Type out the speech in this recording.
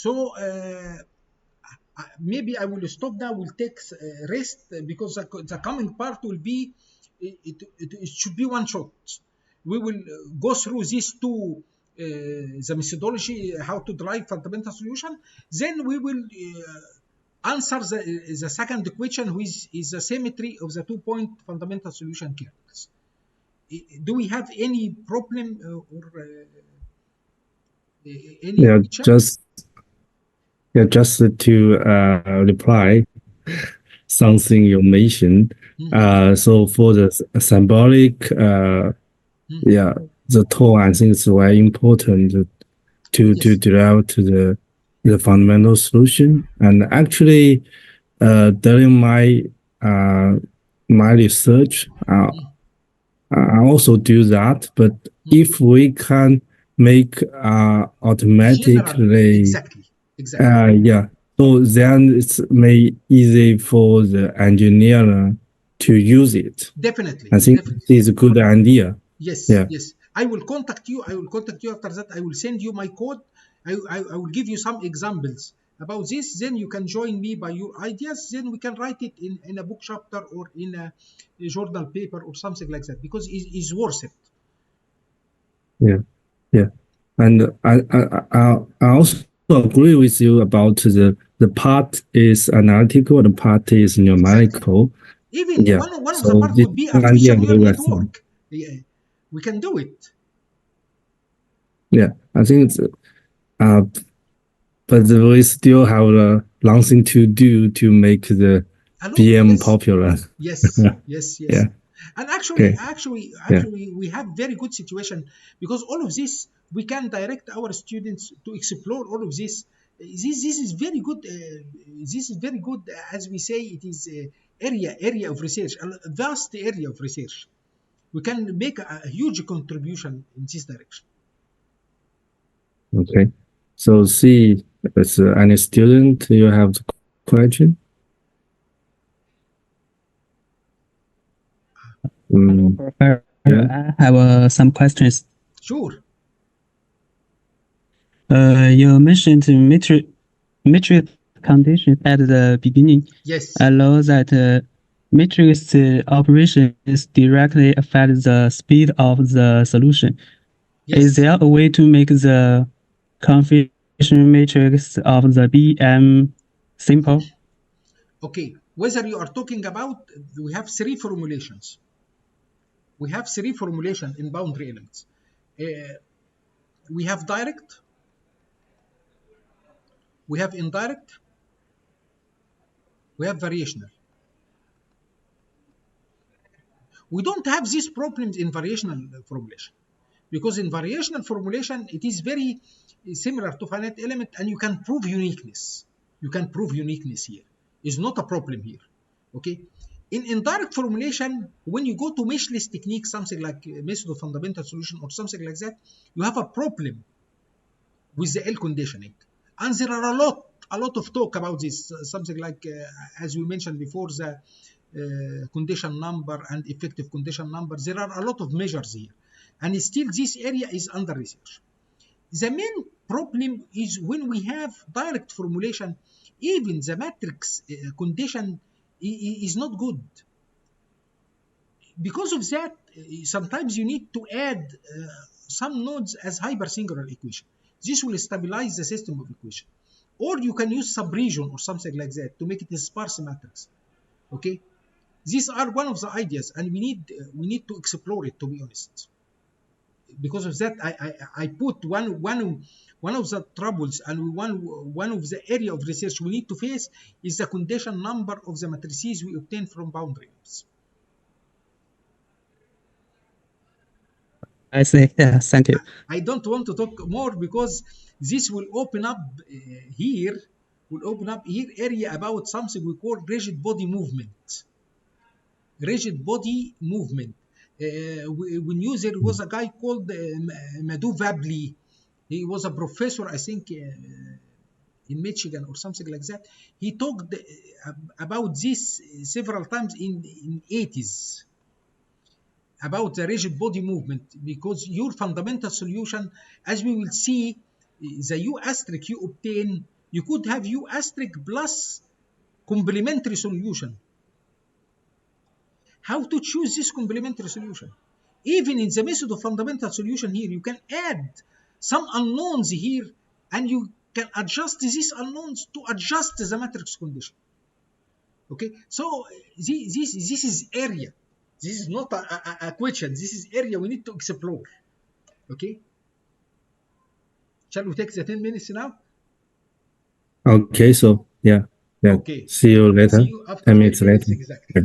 So maybe I will stop now. We'll take rest because the coming part will be it should be one shot. We will go through these two, the methodology, how to derive fundamental solution. Then we will answer the second question, which is the symmetry of the 2-point fundamental solution kernels. Do we have any problem or any question? Just to reply something you mentioned. So for the symbolic, the tone, I think it's very important to derive to the fundamental solution. And actually, during my research, I also do that. But if we can make automatically, exactly. So then it's made easy for the engineer to use it. Definitely. I think this is a good idea. Yes. I will contact you. After that. I will send you my code. I will give you some examples about this. Then you can join me by your ideas. Then we can write it in a book chapter or in a journal paper or something like that, because it is worth it. Yeah. And I also agree with you about the part is analytical, the part is numerical. Even one of the parts would be artificial neural network. We can do it. Yeah, I think it's but we still have a long thing to do to make the BEM popular. Yes. And actually, we have very good situation, because all of this we can direct our students to explore all of this. This is very good. This is very good, as we say, it is area of research, a vast area of research. We can make a huge contribution in this direction. Okay, so see, as any student, you have the question? Hello, Professor. I have some questions. Sure. You mentioned matrix conditions at the beginning. Yes. Allow that matrix operations directly affect the speed of the solution. Yes. Is there a way to make the configuration matrix of the BEM simple? Okay. Whether you are talking about, we have three formulations. We have three formulations in boundary elements. We have direct, we have indirect, we have variational. We don't have these problems in variational formulation, because in variational formulation it is very similar to finite element, and you can prove uniqueness. Here is not a problem here. Okay. In indirect formulation, when you go to meshless technique, something like method of fundamental solution or something like that, you have a problem with the L conditioning. And there are a lot of talk about this, something like, as we mentioned before, the condition number and effective condition number. There are a lot of measures here. And still this area is under research. The main problem is when we have direct formulation, even the matrix condition is not good. Because of that, sometimes you need to add some nodes as hypersingular equation. This will stabilize the system of equation. Or you can use subregion or something like that to make it a sparse matrix. Okay, these are one of the ideas, and we need to explore it, to be honest. Because of that, I put one of the troubles and one of the area of research we need to face is the condition number of the matrices we obtain from boundary elements. I see. Yeah, thank you. I don't want to talk more, because this will open up here area about something we call rigid body movement. We knew there was a guy called Madhu Vabli. He was a professor, I think, in Michigan or something like that. He talked about this several times in 80s, about the rigid body movement, because your fundamental solution, as we will see, the U asterisk you obtain, you could have U asterisk plus complementary solution. How to choose this complementary solution? Even in the method of fundamental solution here, you can add some unknowns here, and you can adjust these unknowns to adjust the matrix condition. Okay, so this is area. This is not a question. This is area we need to explore. Okay. Shall we take the 10 minutes now? Okay, so yeah. Okay. See you later. See you after 10 minutes later. exactly.